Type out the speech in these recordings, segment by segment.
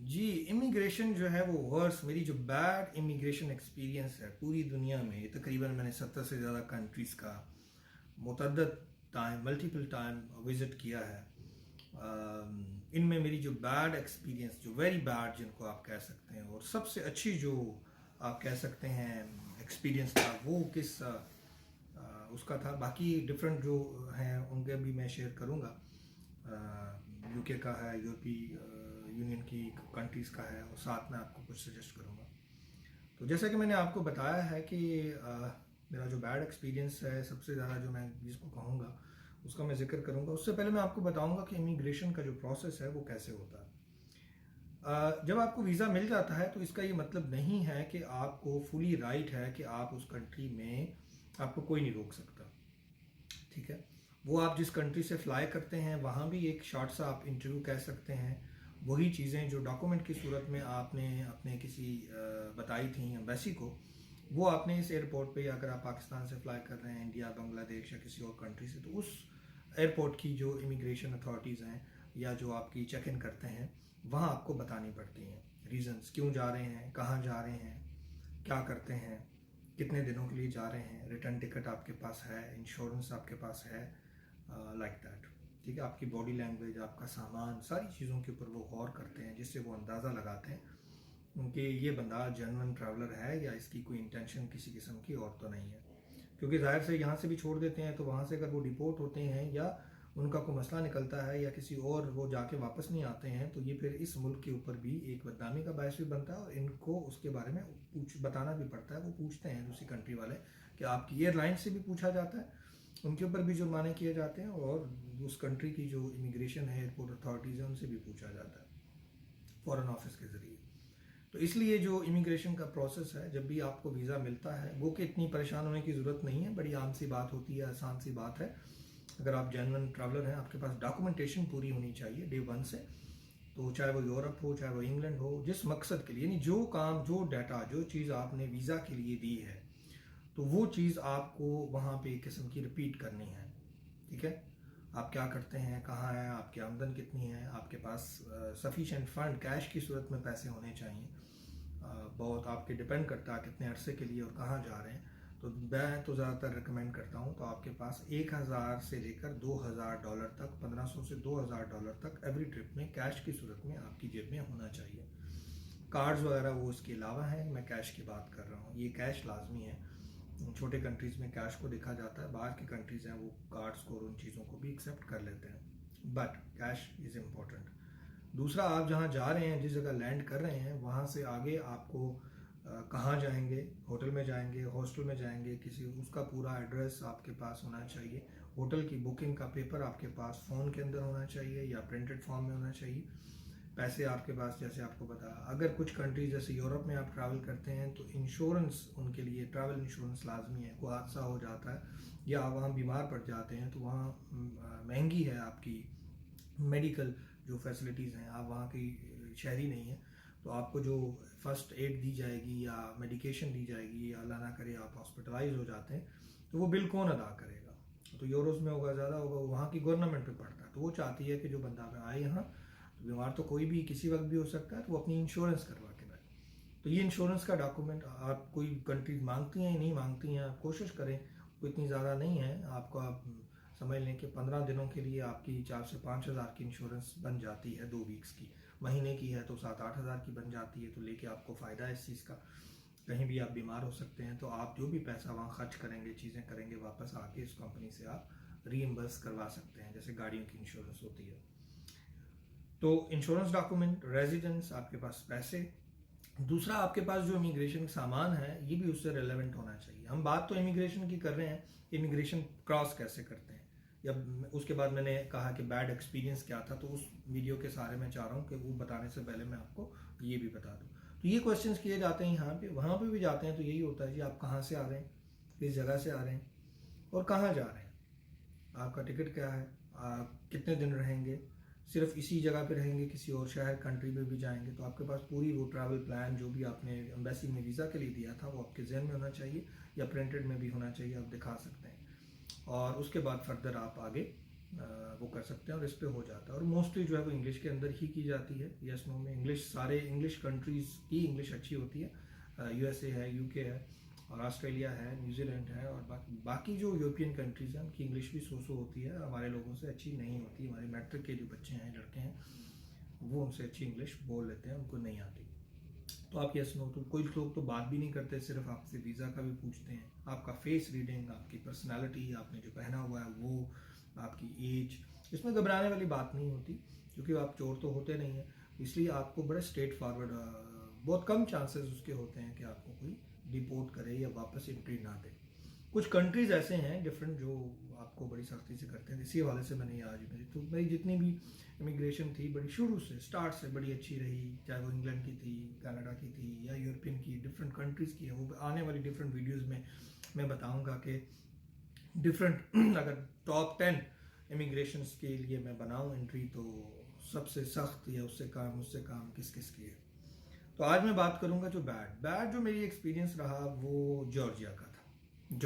जी, immigration जो है वो वर्स, मेरी जो बैड इमिग्रेशन एक्सपीरियंस है पूरी दुनिया में, तकरीबन मैंने 70 से ज़्यादा कंट्रीज़ का मुतअद्दद टाइम मल्टीपल टाइम विज़िट किया है। इनमें मेरी जो बैड एक्सपीरियंस, जो वेरी बैड जिनको आप कह सकते हैं, और सबसे अच्छी जो आप कह सकते हैं एक्सपीरियंस था, वो किस उसका था। बाकी डिफरेंट जो हैं उनके भी मैं शेयर करूँगा। यूके का है, यूरोपीय यूनियन की कंट्रीज़ का है, और साथ में आपको कुछ सजेस्ट करूँगा। तो जैसा कि मैंने आपको बताया है कि मेरा जो बैड एक्सपीरियंस है, सबसे ज़्यादा जो मैं जिसको कहूँगा उसका मैं जिक्र करूँगा। उससे पहले मैं आपको बताऊँगा कि इमिग्रेशन का जो प्रोसेस है वो कैसे होता है। जब आपको वीज़ा मिल जाता है तो इसका ये मतलब नहीं है कि आपको फुली राइट है कि आप उस कंट्री में, आपको कोई नहीं रोक सकता, ठीक है। वो आप जिस कंट्री से फ्लाई करते हैं वहाँ भी एक शॉर्ट सा आप इंटरव्यू कह सकते हैं। वही चीज़ें जो डॉक्यूमेंट की सूरत में आपने अपने किसी बताई थी एम्बेसी को, वो आपने इस एयरपोर्ट पे, अगर आप पाकिस्तान से फ्लाई कर रहे हैं इंडिया, बांग्लादेश या किसी और कंट्री से, तो उस एयरपोर्ट की जो इमिग्रेशन अथॉरिटीज़ हैं या जो आपकी चेक इन करते हैं, वहाँ आपको बतानी पड़ती हैं रीजंस, क्यों जा रहे हैं, कहाँ जा रहे हैं, क्या करते हैं, कितने दिनों के लिए जा रहे हैं, रिटर्न टिकट आपके पास है, इंश्योरेंस आपके पास है, लाइक दैट, ठीक है। आपकी बॉडी लैंग्वेज, आपका सामान, सारी चीज़ों के ऊपर वो गौर करते हैं, जिससे वो अंदाज़ा लगाते हैं कि ये बंदा जेन्युइन ट्रैवलर है या इसकी कोई इंटेंशन किसी किस्म की और तो नहीं है। क्योंकि जाहिर से यहाँ से भी छोड़ देते हैं तो वहाँ से अगर वो डिपोर्ट होते हैं या उनका कोई मसला निकलता है या किसी और वो जाके वापस नहीं आते हैं, तो ये फिर इस मुल्क के ऊपर भी एक बदनामी का बायस भी बनता है, और इनको उसके बारे में बताना भी पड़ता है। वो पूछते हैं दूसरी कंट्री वाले कि आपकी एयरलाइन से भी पूछा जाता है, उनके ऊपर भी जुर्माने किए जाते हैं, और उस कंट्री की जो इमिग्रेशन है, एयरपोर्ट अथॉरिटीज़ है, उनसे भी पूछा जाता है फॉरेन ऑफिस के ज़रिए। तो इसलिए जो इमिग्रेशन का प्रोसेस है, जब भी आपको वीज़ा मिलता है, वो कि इतनी परेशान होने की ज़रूरत नहीं है, बड़ी आम सी बात होती है, आसान सी बात है। अगर आप जेन्युइन ट्रैवलर हैं, आपके पास डॉक्यूमेंटेशन पूरी होनी चाहिए डे वन से। तो चाहे वो यूरोप हो, चाहे वो इंग्लैंड हो, जिस मकसद के लिए, यानी जो काम, जो डाटा, जो चीज़ आपने वीज़ा के लिए दी है, तो वो चीज़ आपको वहाँ पे एक किस्म की रिपीट करनी है, ठीक है। आप क्या करते हैं, कहाँ हैं, आपकी आमदन कितनी है, आपके पास सफिशेंट फंड कैश की सूरत में पैसे होने चाहिए। बहुत आपके डिपेंड करता है कितने अरसे के लिए और कहाँ जा रहे हैं। तो मैं तो ज़्यादातर रिकमेंड करता हूँ तो आपके पास 1000 से लेकर $2000 तक, 1500 से $2000 तक एवरी ट्रिप में कैश की सूरत में आपकी जेब में होना चाहिए। कार्ड्स वगैरह वो इसके अलावा हैं, मैं कैश की बात कर रहा हूँ, ये कैश लाजमी है। छोटे कंट्रीज़ में कैश को देखा जाता है, बाहर की कंट्रीज़ हैं वो कार्ड्स को और उन चीज़ों को भी एक्सेप्ट कर लेते हैं, बट कैश इज़ इम्पोर्टेंट। दूसरा, आप जहाँ जा रहे हैं, जिस जगह लैंड कर रहे हैं, वहाँ से आगे आपको कहाँ जाएंगे, होटल में जाएंगे, हॉस्टल में जाएंगे, किसी, उसका पूरा एड्रेस आपके पास होना चाहिए। होटल की बुकिंग का पेपर आपके पास फ़ोन के अंदर होना चाहिए या प्रिंटेड फॉर्म में होना चाहिए। पैसे आपके पास, जैसे आपको बताया, अगर कुछ कंट्रीज जैसे यूरोप में आप ट्रैवल करते हैं तो इंश्योरेंस उनके लिए, ट्रैवल इंश्योरेंस लाजमी है। कोई हादसा हो जाता है या वहाँ बीमार पड़ जाते हैं तो वहाँ महंगी है आपकी मेडिकल जो फैसिलिटीज़ हैं, आप वहाँ की शहरी नहीं है, तो आपको जो फर्स्ट एड दी जाएगी या मेडिकेशन दी जाएगी, या अल्लाह ना करे आप हॉस्पिटलाइज हो जाते हैं, तो वो बिल कौन अदा करेगा? तो यूरोस में होगा, ज़्यादा होगा, वहाँ की गवर्नमेंट पे पड़ता है। तो वो चाहती है कि जो बंदा आए यहाँ, तो बीमार तो कोई भी किसी वक्त भी हो सकता है, तो वो अपनी इंश्योरेंस करवा के लाए। तो ये इंश्योरेंस का डॉक्यूमेंट आप, कोई कंट्रीज मांगती हैं नहीं मांगती हैं, आप कोशिश करें, वो इतनी ज़्यादा नहीं है आपको, आप समझ लें कि 15 दिनों के लिए आपकी 4 से 5 हज़ार की इंश्योरेंस बन जाती है, 2 वीक्स की। महीने की है तो 7-8 हज़ार की बन जाती है। तो लेके आपको फ़ायदा है इस चीज़ का, कहीं भी आप बीमार हो सकते हैं, तो आप जो भी पैसा वहाँ खर्च करेंगे, चीज़ें करेंगे, वापस आके इस कंपनी से आप रीइम्बर्स करवा सकते हैं, जैसे गाड़ियों की इंश्योरेंस होती है। तो इंश्योरेंस डॉक्यूमेंट, रेजिडेंस, आपके पास पैसे। दूसरा, आपके पास जो इमिग्रेशन सामान है ये भी उससे रेलेवेंट होना चाहिए। हम बात तो इमिग्रेशन की कर रहे हैं, इमिग्रेशन क्रॉस कैसे करते हैं, या उसके बाद मैंने कहा कि बैड एक्सपीरियंस क्या था, तो उस वीडियो के सारे मैं चाह रहा हूँ कि वो बताने से पहले मैं आपको ये भी बता दूँ। तो ये क्वेश्चंस किए जाते हैं यहाँ पे, वहाँ पे भी जाते हैं, तो यही होता है जी, आप कहाँ से आ रहे हैं, किस जगह से आ रहे हैं, और कहाँ जा रहे हैं, आपका टिकट क्या है, आप कितने दिन रहेंगे, सिर्फ इसी जगह पे रहेंगे, किसी और शहर कंट्री में भी जाएंगे। तो आपके पास पूरी वो ट्रैवल प्लान जो भी आपने एम्बेसी में वीज़ा के लिए दिया था वो आपके जहन में होना चाहिए, या प्रिंटेड में भी होना चाहिए, आप दिखा सकते हैं। और उसके बाद फर्दर आप आगे वो कर सकते हैं और इस पे हो जाता है। और मोस्टली जो है वो इंग्लिश के अंदर ही की जाती है। यस नो में इंग्लिश, सारे इंग्लिश कंट्रीज़ की इंग्लिश अच्छी होती है। यूएसए है, यूके है और ऑस्ट्रेलिया है, न्यूजीलैंड है और बाकी जो यूरोपियन कंट्रीज़ हैं उनकी इंग्लिश भी सो होती है, हमारे लोगों से अच्छी नहीं होती। हमारे मैट्रिक के जो बच्चे हैं, लड़के हैं, वो उनसे अच्छी इंग्लिश बोल लेते हैं, उनको नहीं आती। तो आप यस नो, तो कोई लोग तो बात भी नहीं करते, सिर्फ आपसे वीज़ा का भी पूछते हैं, आपका फेस रीडिंग, आपकी पर्सनालिटी, आपने जो पहना हुआ है वो, आपकी एज। इसमें घबराने वाली बात नहीं होती क्योंकि आप चोर तो होते नहीं हैं, इसलिए आपको बड़े स्ट्रेट फॉरवर्ड, बहुत कम चांसेस उसके होते हैं कि आपको कोई डिपोर्ट करे या वापस एंट्री ना दे। कुछ कंट्रीज ऐसे हैं डिफरेंट जो आपको बड़ी सख्ती से करते हैं। इसी हवाले से मैंने आज मेरी जितनी भी इमिग्रेशन थी बड़ी शुरू से स्टार्ट से बड़ी अच्छी रही, चाहे वो इंग्लैंड की थी, कनाडा की थी या यूरोपियन की, डिफरेंट कंट्रीज़ की है। वो आने वाली डिफरेंट वीडियोज़ में मैं बताऊँगा कि डिफरेंट अगर टॉप 10 इमिग्रेशन के लिए मैं बनाऊँ एंट्री, तो सबसे सख्त या उससे काम किस किस की है। तो आज मैं बात करूँगा जो बैड जो मेरी एक्सपीरियंस रहा वो जॉर्जिया का था।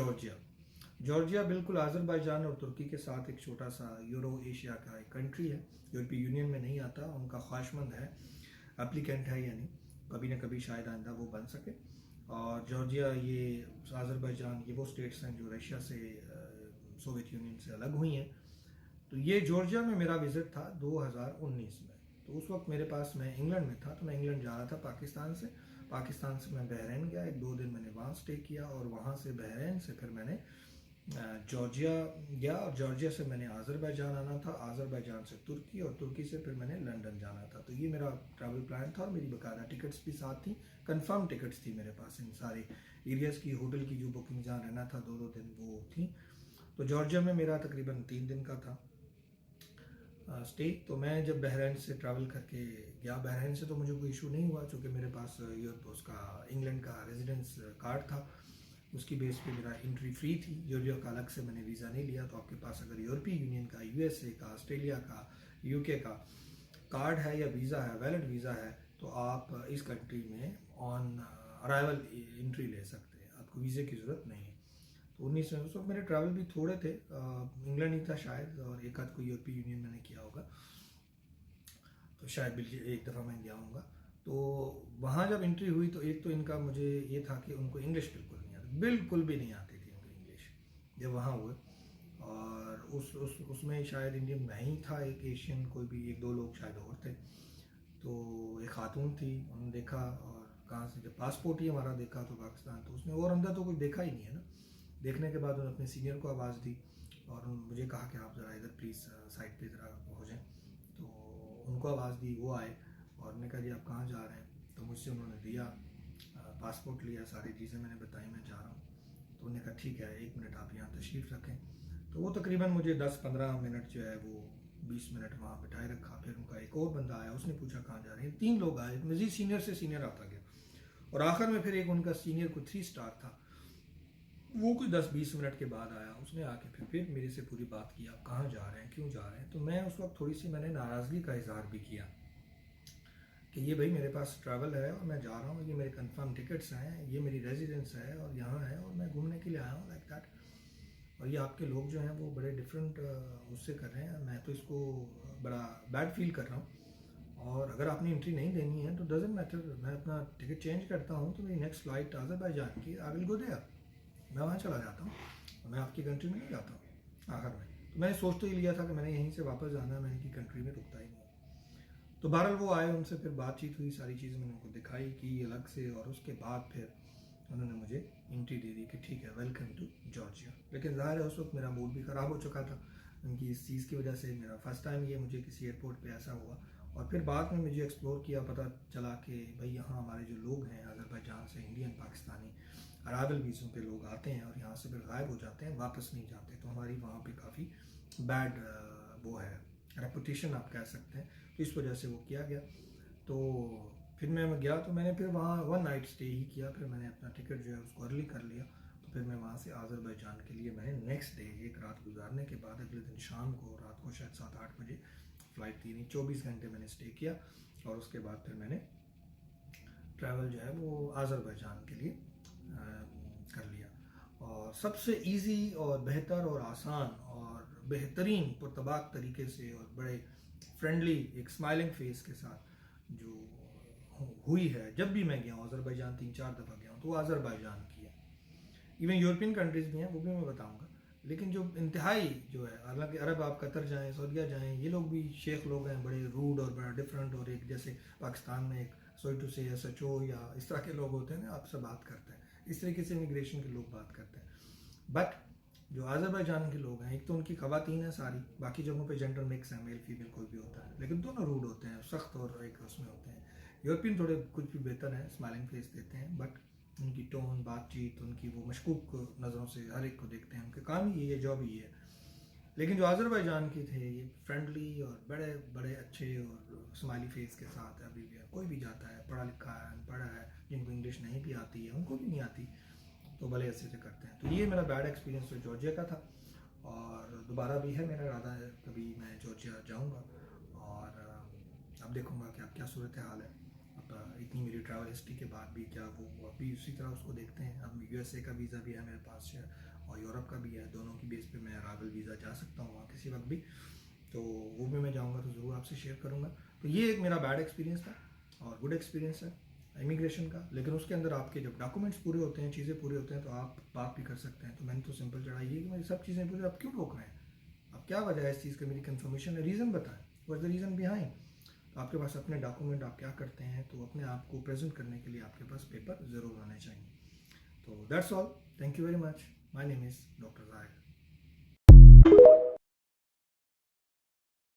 जॉर्जिया बिल्कुल अजरबैजान और तुर्की के साथ एक छोटा सा यूरो एशिया का एक कंट्री है, यूरोपीय यूनियन में नहीं आता। उनका ख्वाहिशमंद है, एप्लीकेंट है, यानी कभी ना कभी शायद आइंदा वो बन सके। और जॉर्जिया, ये अजरबैजान, ये वो स्टेट्स हैं जो रशिया से, सोवियत यूनियन से अलग हुई हैं। तो ये जॉर्जिया में मेरा विज़िट था 2019 में। तो उस वक्त मेरे पास, मैं इंग्लैंड में था, तो मैं इंग्लैंड जा रहा था पाकिस्तान से मैं बहरीन गया, 1-2 दिन मैंने वहाँ स्टे किया और वहाँ से बहरीन से फिर मैंने जॉर्जिया गया और जॉर्जिया से मैंने अजरबैजान आना था, अजरबैजान से तुर्की और तुर्की से फिर मैंने लंदन जाना था। तो ये मेरा ट्रैवल प्लान था और मेरी बाकायदा टिकट्स भी साथ थी, कंफर्म टिकट्स थी मेरे पास इन सारे एरियाज़ की। होटल की जो बुकिंग जहाँ रहना था 2-2 दिन वो थी। तो जॉर्जिया में मेरा तकरीबन 3 दिन का था स्टे। तो मैं जब बहरीन से ट्रैवल करके गया, बहरीन से तो मुझे कोई इशू नहीं हुआ क्योंकि मेरे पास यूरोप उसका इंग्लैंड का रेजिडेंस कार्ड था, उसकी बेस पे मेरा एंट्री फ्री थी। जॉर्जिया का अलग से मैंने वीज़ा नहीं लिया। तो आपके पास अगर यूरोपीय यूनियन का, यूएसए का, ऑस्ट्रेलिया का, यूके का कार्ड है या वीज़ा है, वैलिड वीज़ा है, तो आप इस कंट्री में ऑन अराइवल एंट्री ले सकते हैं, आपको वीज़े की ज़रूरत नहीं है। तो 19 में उस वक्त मेरे ट्रैवल भी थोड़े थे, इंग्लैंड ही था शायद और एक आध कोई यूरोपीय यूनियन मैंने किया होगा, तो शायद बिल्कुल एक दफ़ा मैं गया हूँगा। तो वहाँ जब एंट्री हुई तो एक तो इनका मुझे ये था कि उनको इंग्लिश बिल्कुल भी नहीं आती थी उनको इंग्लिश जब वहाँ हुए। और उसमें शायद इंडियन मैं ही था, एक एशियन, कोई भी 1-2 लोग शायद और थे। तो एक खातून थी, उन्होंने देखा और कहाँ से, जब पासपोर्ट ही हमारा देखा तो पाकिस्तान, तो उसने और अंदर तो कुछ देखा ही नहीं है ना। देखने के बाद उन्होंने अपने सीनियर को आवाज़ दी और उन्होंने मुझे कहा कि आप ज़रा इधर प्लीज़ साइड पे ज़रा हो जाएं। तो उनको आवाज़ दी, वो आए और उन्होंने कहा जी आप कहाँ जा रहे हैं। तो मुझसे उन्होंने दिया पासपोर्ट लिया, सारी चीज़ें मैंने बताई मैं जा रहा हूँ। तो उन्होंने कहा ठीक है 1 मिनट आप यहाँ तशरीफ़ रखें। तो वो तकरीबन मुझे 10-15 मिनट जो है वो 20 मिनट वहाँ बिठाए रखा। फिर उनका एक और बंदा आया, उसने पूछा कहाँ जा रहे हैं। 3 लोग आए, मज़ीद सीनियर से सीनियर आता गया और आखिर में फिर एक उनका सीनियर कोई 3 स्टार था, वो कोई 10-20 मिनट के बाद आया। उसने आके फिर मेरे से पूरी बात की, आप कहाँ जा रहे हैं, क्यों जा रहे हैं। तो मैं उस वक्त थोड़ी सी मैंने नाराज़गी का इजहार भी किया कि ये भाई मेरे पास ट्रैवल है और मैं जा रहा हूँ, ये मेरे कंफर्म टिकट्स हैं, ये मेरी रेजिडेंस है और यहाँ है और मैं घूमने के लिए आया हूँ, लाइक दैट। और ये आपके लोग जो हैं वो बड़े डिफरेंट उससे कर रहे हैं, मैं तो इसको बड़ा बैड फील कर रहा हूँ। और अगर आपने एंट्री नहीं देनी है तो डजेंट मैटर, मैं अपना टिकट चेंज करता हूँ, तो मेरी नेक्स्ट फ्लाइट अजरबैजान की, आई विल गो देयर, मैं वहाँ चला जाता हूँ, मैं आपकी कंट्री में नहीं जाता हूँ आखिर में। तो मैंने सोच तो ही लिया था कि मैंने यहीं से वापस जाना है, मैं इनकी कंट्री में रुकता ही नहीं। तो बहरहाल वो आए, उनसे फिर बातचीत हुई, सारी चीज़ें मैंने उनको दिखाई कि अलग से, और उसके बाद फिर उन्होंने मुझे एंट्री दे दी कि ठीक है वेलकम टू जॉर्जिया। लेकिन ज़ाहिर है उस वक्त मेरा मूड भी ख़राब हो चुका था उनकी इस चीज़ की वजह से। मेरा फर्स्ट टाइम ये मुझे किसी एयरपोर्ट पे ऐसा हुआ। और फिर बाद में मुझे एक्सप्लोर किया, पता चला कि भाई यहाँ हमारे जो लोग हैं अजरबैजान से, इंडियन पाकिस्तानी अराइवल वीज़ों पे लोग आते हैं और यहाँ से फिर गायब हो जाते हैं, वापस नहीं जाते। तो हमारी वहाँ पे काफ़ी बैड वो है, रेपुटेशन आप कह सकते हैं। तो इस वजह से वो किया गया। तो फिर मैं गया तो मैंने फिर वहाँ 1 नाइट स्टे ही किया। फिर मैंने अपना टिकट जो है उसको अर्ली कर लिया। तो फिर मैं वहाँ से अजरबैजान के लिए मैंने नेक्स्ट डे, एक रात गुजारने के बाद, अगले दिन शाम को, रात को शायद 7-8 बजे फ़्लाइट थी, नहीं 24 घंटे मैंने स्टे किया। और उसके बाद फिर मैंने ट्रैवल जो है वो अजरबैजान के लिए कर लिया। और सबसे इजी और बेहतर और आसान और बेहतरीन पुरतबाक तरीके से और बड़े फ्रेंडली एक स्माइलिंग फेस के साथ जो हुई है। जब भी मैं गया हूँ अज़रबैजान 3-4 दफ़ा गया हूँ तो वो अज़रबैजान की है। इवन यूरोपियन कंट्रीज़ भी हैं, वो भी मैं बताऊँगा। लेकिन जो इंतहाई जो है, हालांकि अरब आप कतर जाएँ, सऊदीया जाएँ, ये लोग भी शेख लोग हैं, बड़े रूड और बड़ा डिफरेंट, और एक जैसे पाकिस्तान में एक सॉरी टू से SHO या इस तरह के लोग होते हैं ना, आपसे बात करते हैं, इस तरीके से इमिग्रेशन के लोग बात करते हैं। बट जो अज़रबैजान के लोग हैं, एक तो उनकी ख़वातीन है सारी, बाकी जगहों पे जेंडर मिक्स है, मेल फीमेल कोई भी होता है, लेकिन दोनों रूड होते हैं, सख्त और एक उसमें होते हैं। यूरोपियन थोड़े कुछ भी बेहतर हैं, स्माइलिंग फेस देते हैं, बट उनकी टोन, बातचीत, उनकी वो मशकूक नज़रों से हर एक को देखते हैं, उनके काम ही ये जॉब ही है। लेकिन जो अज़रबैजान के थे, ये फ्रेंडली और बड़े बड़े अच्छे और स्माइली फेस के साथ अभी भी कोई भी जाता है, पढ़ा लिखा है, अनपढ़ा है, जिनको इंग्लिश नहीं भी आती है, उनको भी नहीं आती, तो भले ऐसे से करते हैं। तो ये मेरा बैड एक्सपीरियंस तो जॉर्जिया का था, और दोबारा भी है मेरा इरादा है कभी मैं जॉर्जिया जाऊँगा, और अब देखूँगा कि अब क्या सूरत हाल है। अब इतनी मेरी ट्रैवल हिस्ट्री के बाद भी क्या वो अभी उसी तरह उसको देखते हैं। अब USA का वीज़ा भी है मेरे पास है, और यूरोप का भी है, दोनों की बेस पे मैं अराइवल वीज़ा जा सकता हूँ वहाँ किसी वक्त भी, तो वो भी मैं जाऊँगा तो ज़रूर आपसे शेयर करूँगा। तो ये एक मेरा बैड एक्सपीरियंस था, और गुड एक्सपीरियंस है इमिग्रेशन का। लेकिन उसके अंदर आपके जब डॉक्यूमेंट्स पूरे होते हैं, चीज़ें पूरी होते हैं, तो आप बात भी कर सकते हैं। तो मैंने तो सिंपल चढ़ाई है कि मेरी सब चीज़ें पूरी, आप क्यों रोक रहे हैं, अब क्या वजह है इस चीज़ की, मेरी कन्फर्मेशन है, रीज़न बताएं, व्हाट द रीज़न बिहाइंड। तो आपके पास अपने डॉक्यूमेंट, आप क्या करते हैं, तो अपने आप को प्रेजेंट करने के लिए आपके पास पेपर ज़रूर होने चाहिए। तो that's all, thank you very much, my name is doctor ज़ाहिर।